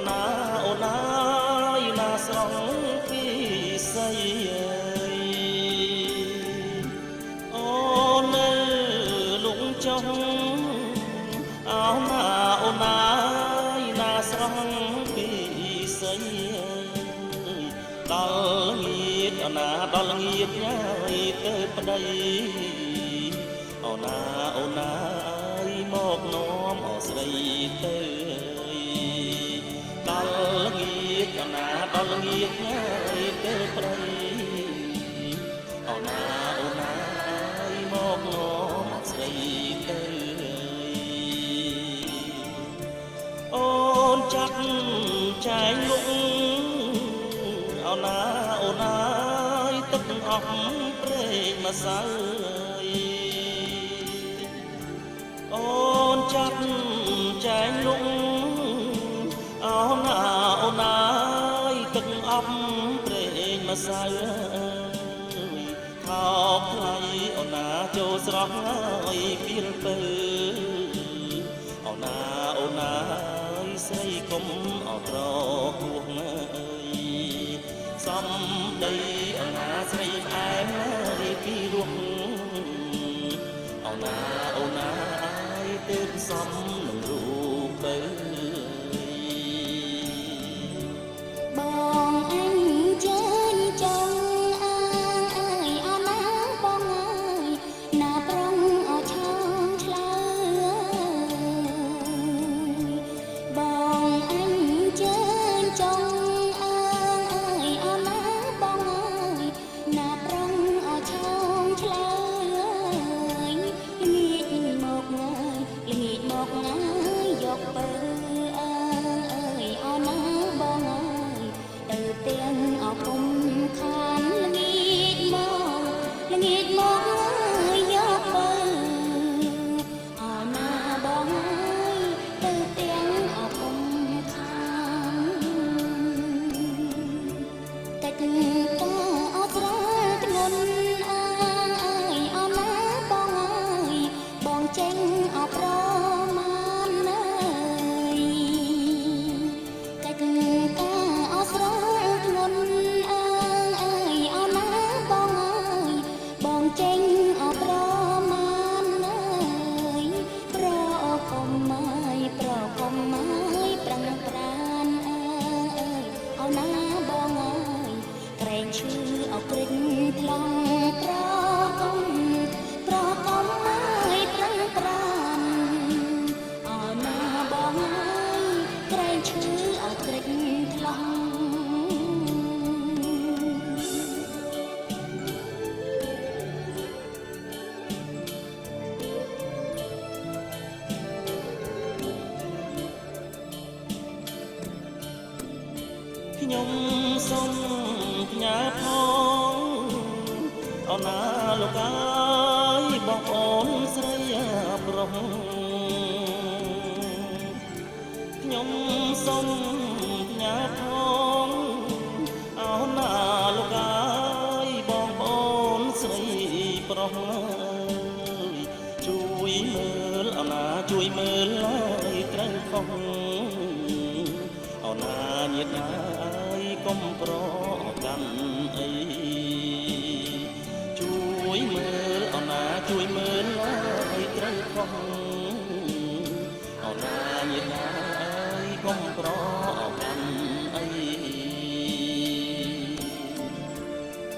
ណាអូនហើយណាស្រងពីស្អីអូននៅលងចុះអោណាអូនហើយណាស្រងពីស្អីដល់ងៀតអូនណាដល់ងៀតញ៉ាយទៅប្តីអូនណាអូនណាមកនាំអស្រីទៅដល់ងៀតអូនណាដល់ងៀតញ៉ាយទៅប្តីអូនណាអូនណាមកនាំអស្រីទៅអូនចាត់ចែងលុកអូនណាអូនណាទឹកអស់ព្រេងម្សៅអូនចាត់ចែងលុកអូនណាអូនណាទឹកអប់ព្រេងម្សៅខោថ្លៃអូនណាចូលស្រស់ហើយពីលពើអូនណាអូនណាស្រីកុំអត់ត្រគោះអើយសំដីអូនណាស្រីផ្អែមហើយពីរោះអូនណាអូនណាទើបសំនឹងរូបទៅបងអញជើញចង់អើយអូនណាបងអើយណាប្រងអោឆោងឆ្លើយបងអញជើញចង់អើយអូនណាបងអើយណាប្រងអោឆោងឆ្លើយងាកមកអើយងាកមកអើយយកពើអើយអូនណាបងអើយទៅទាំងអគុំខានល្ងាចមកអើយយកពើអូនណាបងអើយទៅទាំងអគុំខានតែគឺតអត់ស្រល់ធ្ងន់អើយអូនណាបងអើយបងចេញអប្រមានអើយតែគឺតអត់ស្រល់ធ្ងន់អើយអូនណាបងអើយបងចេញអប្រមានអើយប្រកុំអើយប្រកុំអើយប្រឹងប្រានអើយអូនណាបងអើយក្រែងឈឺអក្រិចថ្លង់ប្រកុំអើយប្រឹងប្រានអូនណាបងអើយក្រែងឈឺអក្រិចថ្លង់ខ្ញុំសូមផ្ញើផងអូនណាលោកអើយបងប្អូនស្រីប្រុសខ្ញុំសូមផ្ញើផងអូនណាលោកអើយបងប្អូនស្រីប្រុសជួយមើលអូនណាជួយមើលហើយត្រូវខុសអូនណាញាតិណាកុំប្រកាន់អីជួយមើលអូនណាជួយមើលឲ្យត្រូវខុសអូនណាញាតិណាកុំប្រកាន់អី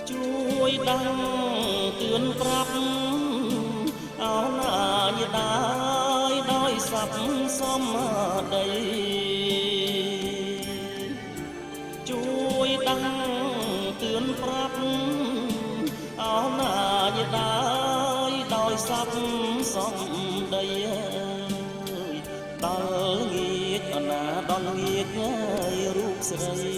ជួយដឹងទឿនប្រាប់អូនណាញាតិណាដោយស័ព្ទសមដីជួយដឹងទឿនប្រាប់អូនណាញាតិណាដោយស័ព្ទសំដីដល់ងៀតអូនណាដល់ងៀតរូបស្រី